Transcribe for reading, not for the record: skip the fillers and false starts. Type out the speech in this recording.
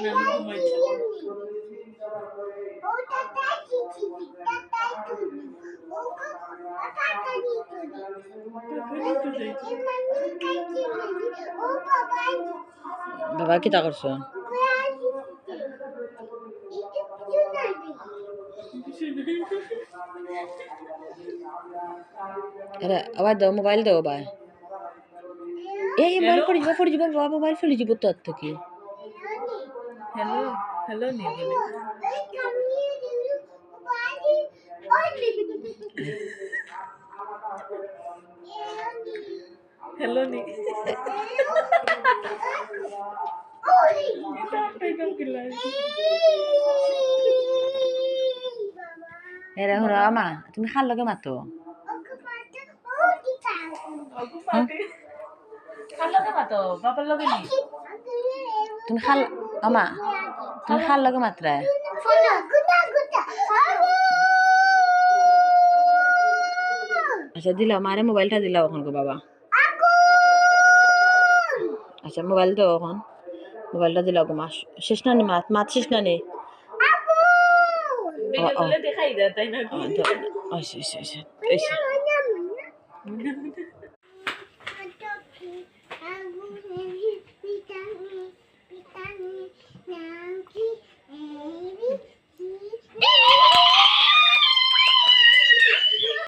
নানু ঘুমাইছে। বাবা কি তা করছো? আরে আবার দাও, মোবাইল দাও ভাই। এই মোবাইল পড়ে যাব বাবা, মোবাইল ফেলে যাব তোর থেকে। হ্যালো হ্যালো নি বলে হ্যালো নি এরা হলো আমা, তুমি খাল লগে মাতো। বাবার লগে নি তুমি খাল আমা, তুমি খাল লগে মাত্রা। আচ্ছা দিলাও, মারে মোবাইলটা দিলাও এখন গো বাবা। আচ্ছা মোবাইল দাও এখন, মোবাইলটা দিলাও গো। মাছ শেষ না নি? মাছ শেষ না নি? ভিডিও করলে দেখাই দেয় তাই না? আচ্ছা আচ্ছা আচ্ছা।